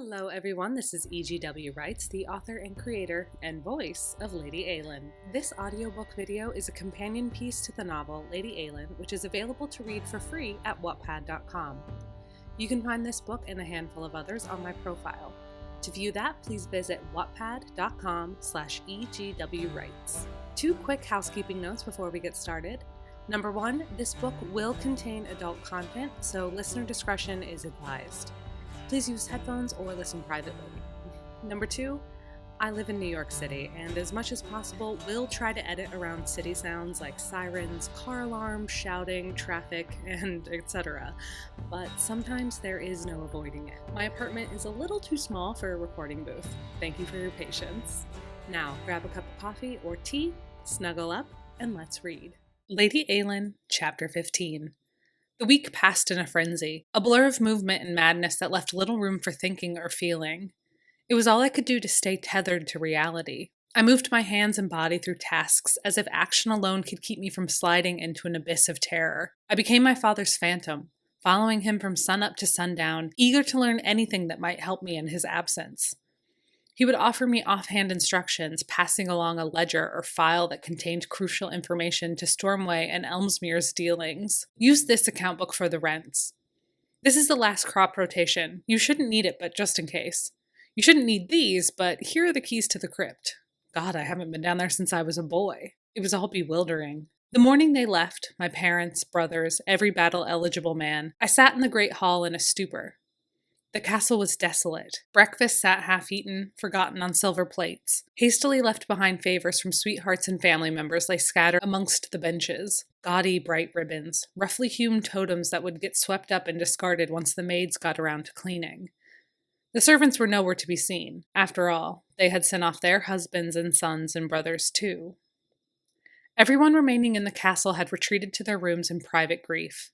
Hello everyone, this is EGWwrites, the author and creator and voice of Lady Eilean. This audiobook video is a companion piece to the novel Lady Eilean, which is available to read for free at wattpad.com. You can find this book and a handful of others on my profile. To view that, please visit wattpad.com/EGWwrites. Two quick housekeeping notes before we get started. Number one, this book will contain adult content, so listener discretion is advised. Please use headphones or listen privately. Number two, I live in New York City, and as much as possible, will try to edit around city sounds like sirens, car alarms, shouting, traffic, and etc. But sometimes there is no avoiding it. My apartment is a little too small for a recording booth. Thank you for your patience. Now, grab a cup of coffee or tea, snuggle up, and let's read. Lady Eilean, Chapter 15. The week passed in a frenzy, a blur of movement and madness that left little room for thinking or feeling. It was all I could do to stay tethered to reality. I moved my hands and body through tasks as if action alone could keep me from sliding into an abyss of terror. I became my father's phantom, following him from sunup to sundown, eager to learn anything that might help me in his absence. He would offer me offhand instructions, passing along a ledger or file that contained crucial information to Stormway and Elmsmere's dealings. Use this account book for the rents. This is the last crop rotation. You shouldn't need it, but just in case. You shouldn't need these, but here are the keys to the crypt. God, I haven't been down there since I was a boy. It was all bewildering. The morning they left, my parents, brothers, every battle-eligible man, I sat in the great hall in a stupor. The castle was desolate. Breakfast sat half-eaten, forgotten on silver plates. Hastily left behind favors from sweethearts and family members lay scattered amongst the benches. Gaudy, bright ribbons, roughly hewn totems that would get swept up and discarded once the maids got around to cleaning. The servants were nowhere to be seen. After all, they had sent off their husbands and sons and brothers too. Everyone remaining in the castle had retreated to their rooms in private grief.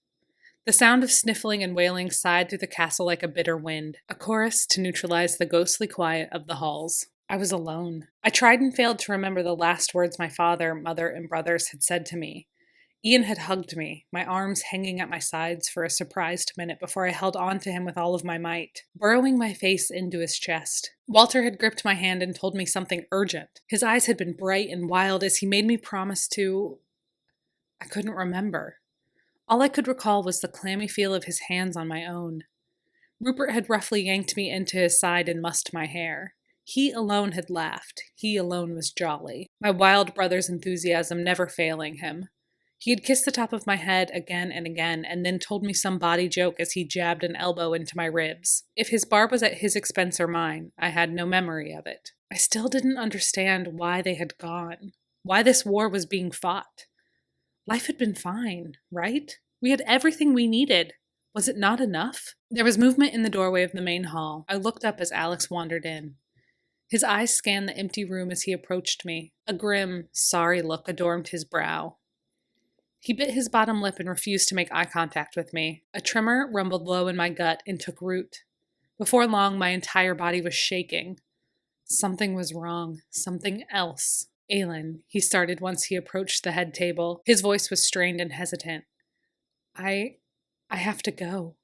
The sound of sniffling and wailing sighed through the castle like a bitter wind, a chorus to neutralize the ghostly quiet of the halls. I was alone. I tried and failed to remember the last words my father, mother, and brothers had said to me. Ian had hugged me, my arms hanging at my sides for a surprised minute before I held on to him with all of my might, burrowing my face into his chest. Walter had gripped my hand and told me something urgent. His eyes had been bright and wild as he made me promise to... I couldn't remember. All I could recall was the clammy feel of his hands on my own. Rupert had roughly yanked me into his side and mussed my hair. He alone had laughed. He alone was jolly, my wild brother's enthusiasm never failing him. He had kissed the top of my head again and again, and then told me some bawdy joke as he jabbed an elbow into my ribs. If his barb was at his expense or mine, I had no memory of it. I still didn't understand why they had gone, why this war was being fought. Life had been fine, right? We had everything we needed. Was it not enough? There was movement in the doorway of the main hall. I looked up as Alex wandered in. His eyes scanned the empty room as he approached me. A grim, sorry look adorned his brow. He bit his bottom lip and refused to make eye contact with me. A tremor rumbled low in my gut and took root. Before long, my entire body was shaking. Something was wrong. Something else. Eilean, he started once he approached the head table. His voice was strained and hesitant. I have to go.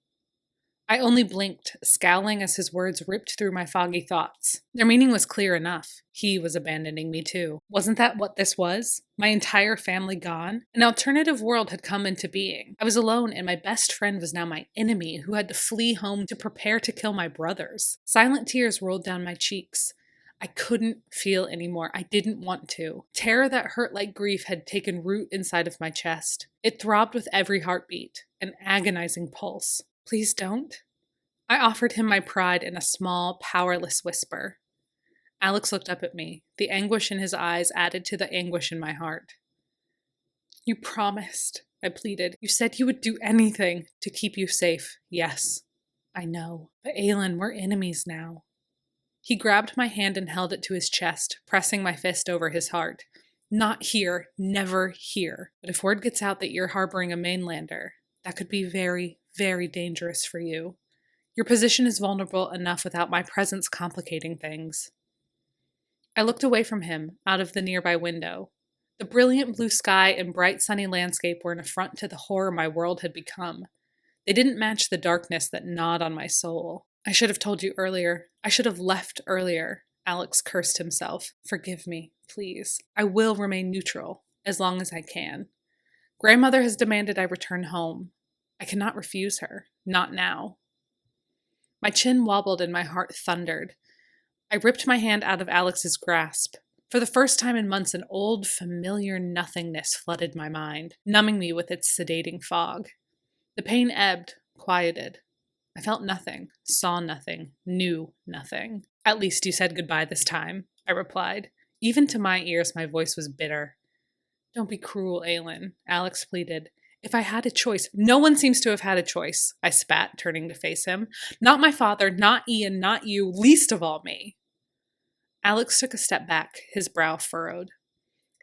I only blinked, scowling as his words ripped through my foggy thoughts. Their meaning was clear enough. He was abandoning me too. Wasn't that what this was? My entire family gone? An alternative world had come into being. I was alone, and my best friend was now my enemy, who had to flee home to prepare to kill my brothers. Silent tears rolled down my cheeks. I couldn't feel anymore. I didn't want to. Terror that hurt like grief had taken root inside of my chest. It throbbed with every heartbeat, an agonizing pulse. Please don't. I offered him my pride in a small, powerless whisper. Alex looked up at me. The anguish in his eyes added to the anguish in my heart. You promised, I pleaded. You said you would do anything to keep you safe. Yes, I know. But Eilean, we're enemies now. He grabbed my hand and held it to his chest, pressing my fist over his heart. Not here, never here. But if word gets out that you're harboring a mainlander, that could be very, very dangerous for you. Your position is vulnerable enough without my presence complicating things. I looked away from him, out of the nearby window. The brilliant blue sky and bright sunny landscape were an affront to the horror my world had become. They didn't match the darkness that gnawed on my soul. I should have told you earlier. I should have left earlier. Alex cursed himself. Forgive me, please. I will remain neutral, as long as I can. Grandmother has demanded I return home. I cannot refuse her. Not now. My chin wobbled and my heart thundered. I ripped my hand out of Alex's grasp. For the first time in months, an old, familiar nothingness flooded my mind, numbing me with its sedating fog. The pain ebbed, quieted. I felt nothing, saw nothing, knew nothing. At least you said goodbye this time, I replied. Even to my ears, my voice was bitter. Don't be cruel, Eilean, Alex pleaded. If I had a choice, no one seems to have had a choice, I spat, turning to face him. Not my father, not Ian, not you, least of all me. Alex took a step back, his brow furrowed.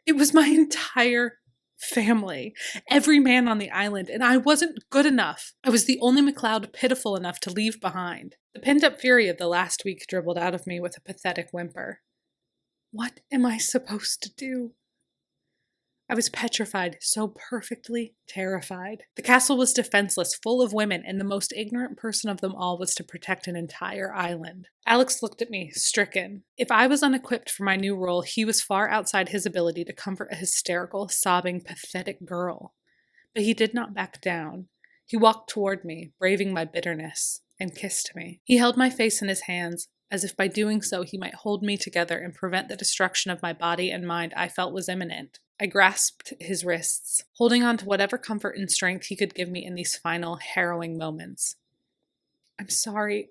It was my entire family, every man on the island, and I wasn't good enough. I was the only MacLeod pitiful enough to leave behind. The pent-up fury of the last week dribbled out of me with a pathetic whimper. What am I supposed to do? I was petrified, so perfectly terrified. The castle was defenseless, full of women, and the most ignorant person of them all was to protect an entire island. Alex looked at me, stricken. If I was unequipped for my new role, he was far outside his ability to comfort a hysterical, sobbing, pathetic girl. But he did not back down. He walked toward me, braving my bitterness, and kissed me. He held my face in his hands, as if by doing so he might hold me together and prevent the destruction of my body and mind I felt was imminent. I grasped his wrists, holding on to whatever comfort and strength he could give me in these final, harrowing moments. I'm sorry,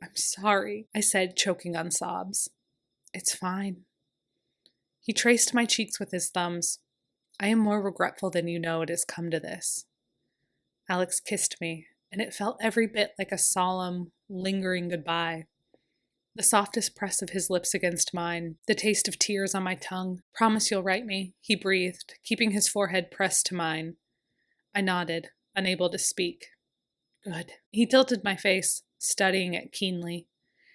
I said, choking on sobs. It's fine. He traced my cheeks with his thumbs. I am more regretful than you know it has come to this. Alex kissed me, and it felt every bit like a solemn, lingering goodbye. The softest press of his lips against mine, the taste of tears on my tongue. Promise you'll write me, he breathed, keeping his forehead pressed to mine. I nodded, unable to speak. Good. He tilted my face, studying it keenly.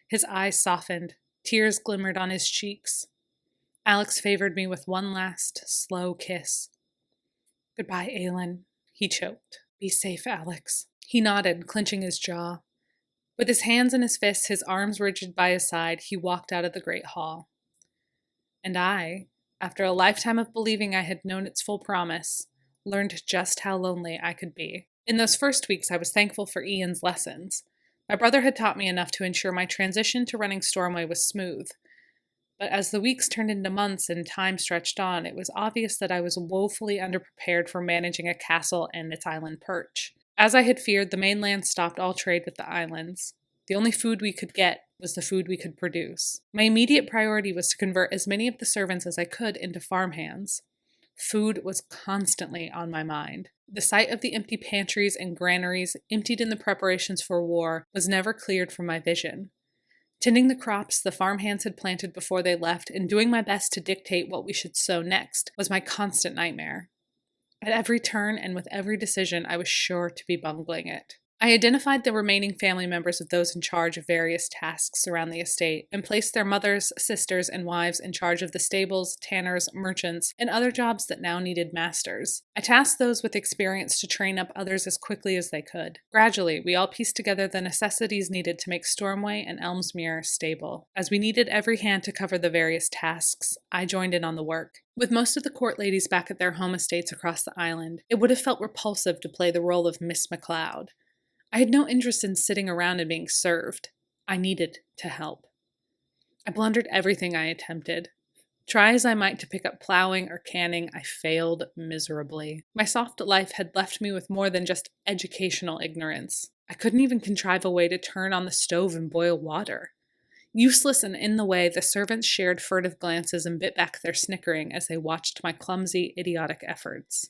His eyes softened, tears glimmered on his cheeks. Alex favored me with one last, slow kiss. Goodbye, Eilean, he choked. Be safe, Alex. He nodded, clenching his jaw. With his hands in his fists, his arms rigid by his side, he walked out of the great hall. And I, after a lifetime of believing I had known its full promise, learned just how lonely I could be. In those first weeks, I was thankful for Ian's lessons. My brother had taught me enough to ensure my transition to running Stormway was smooth. But as the weeks turned into months and time stretched on, it was obvious that I was woefully underprepared for managing a castle and its island perch. As I had feared, the mainland stopped all trade with the islands. The only food we could get was the food we could produce. My immediate priority was to convert as many of the servants as I could into farmhands. Food was constantly on my mind. The sight of the empty pantries and granaries, emptied in the preparations for war, was never cleared from my vision. Tending the crops the farmhands had planted before they left and doing my best to dictate what we should sow next was my constant nightmare. At every turn and with every decision, I was sure to be bungling it. I identified the remaining family members of those in charge of various tasks around the estate and placed their mothers, sisters, and wives in charge of the stables, tanners, merchants, and other jobs that now needed masters. I tasked those with experience to train up others as quickly as they could. Gradually, we all pieced together the necessities needed to make Stormway and Elmsmere stable. As we needed every hand to cover the various tasks, I joined in on the work. With most of the court ladies back at their home estates across the island, it would have felt repulsive to play the role of Miss MacLeod. I had no interest in sitting around and being served. I needed to help. I blundered everything I attempted. Try as I might to pick up plowing or canning, I failed miserably. My soft life had left me with more than just educational ignorance. I couldn't even contrive a way to turn on the stove and boil water. Useless and in the way, the servants shared furtive glances and bit back their snickering as they watched my clumsy, idiotic efforts.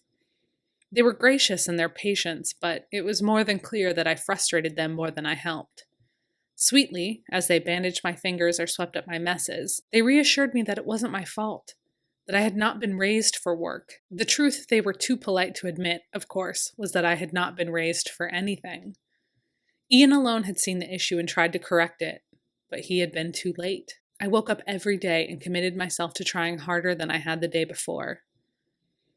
They were gracious in their patience, but it was more than clear that I frustrated them more than I helped. Sweetly, as they bandaged my fingers or swept up my messes, they reassured me that it wasn't my fault, that I had not been raised for work. The truth they were too polite to admit, of course, was that I had not been raised for anything. Ian alone had seen the issue and tried to correct it, but he had been too late. I woke up every day and committed myself to trying harder than I had the day before.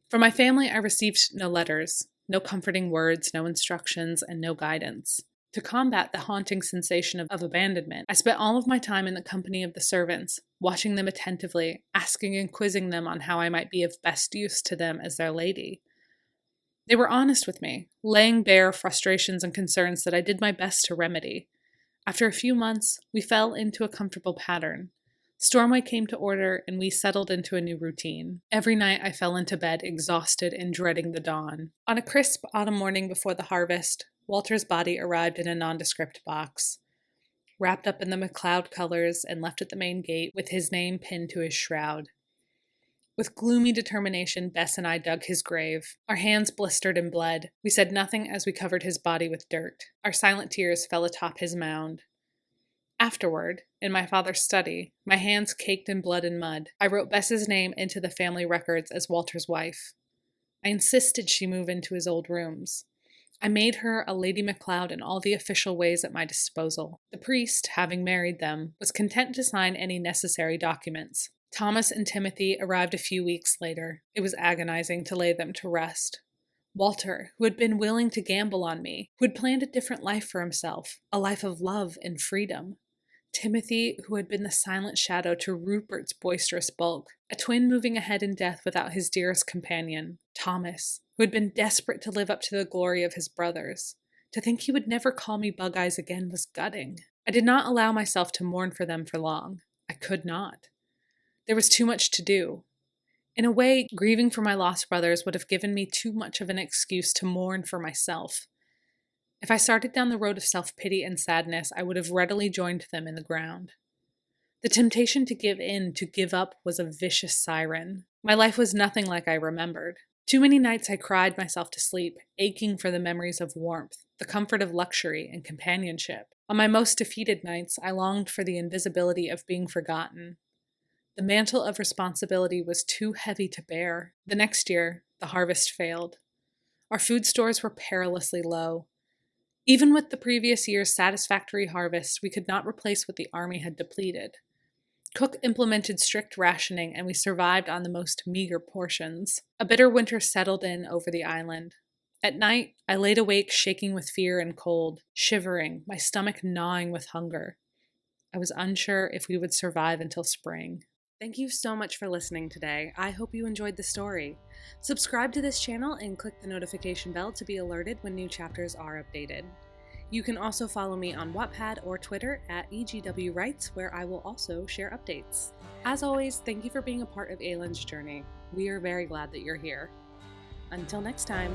From my family, I received no letters, no comforting words, no instructions, and no guidance. To combat the haunting sensation of abandonment, I spent all of my time in the company of the servants, watching them attentively, asking and quizzing them on how I might be of best use to them as their lady. They were honest with me, laying bare frustrations and concerns that I did my best to remedy. After a few months, we fell into a comfortable pattern. Stormway came to order, and we settled into a new routine. Every night I fell into bed exhausted and dreading the dawn. On a crisp autumn morning before the harvest, Walter's body arrived in a nondescript box, wrapped up in the MacLeod colors and left at the main gate with his name pinned to his shroud. With gloomy determination, Bess and I dug his grave. Our hands blistered and bled. We said nothing as we covered his body with dirt. Our silent tears fell atop his mound. Afterward, in my father's study, my hands caked in blood and mud, I wrote Bess's name into the family records as Walter's wife. I insisted she move into his old rooms. I made her a Lady MacLeod in all the official ways at my disposal. The priest, having married them, was content to sign any necessary documents. Thomas and Timothy arrived a few weeks later. It was agonizing to lay them to rest. Walter, who had been willing to gamble on me, who had planned a different life for himself, a life of love and freedom. Timothy, who had been the silent shadow to Rupert's boisterous bulk, a twin moving ahead in death without his dearest companion. Thomas, who had been desperate to live up to the glory of his brothers. To think he would never call me Bug Eyes again was gutting. I did not allow myself to mourn for them for long. I could not. There was too much to do. In a way, grieving for my lost brothers would have given me too much of an excuse to mourn for myself. If I started down the road of self-pity and sadness, I would have readily joined them in the ground. The temptation to give in, to give up, was a vicious siren. My life was nothing like I remembered. Too many nights I cried myself to sleep, aching for the memories of warmth, the comfort of luxury and companionship. On my most defeated nights, I longed for the invisibility of being forgotten. The mantle of responsibility was too heavy to bear. The next year, the harvest failed. Our food stores were perilously low. Even with the previous year's satisfactory harvest, we could not replace what the army had depleted. Cook implemented strict rationing, and we survived on the most meager portions. A bitter winter settled in over the island. At night, I laid awake shaking with fear and cold, shivering, my stomach gnawing with hunger. I was unsure if we would survive until spring. Thank you so much for listening today. I hope you enjoyed the story. Subscribe to this channel and click the notification bell to be alerted when new chapters are updated. You can also follow me on Wattpad or Twitter at EGWwrites, where I will also share updates. As always, thank you for being a part of Eilean's journey. We are very glad that you're here. Until next time.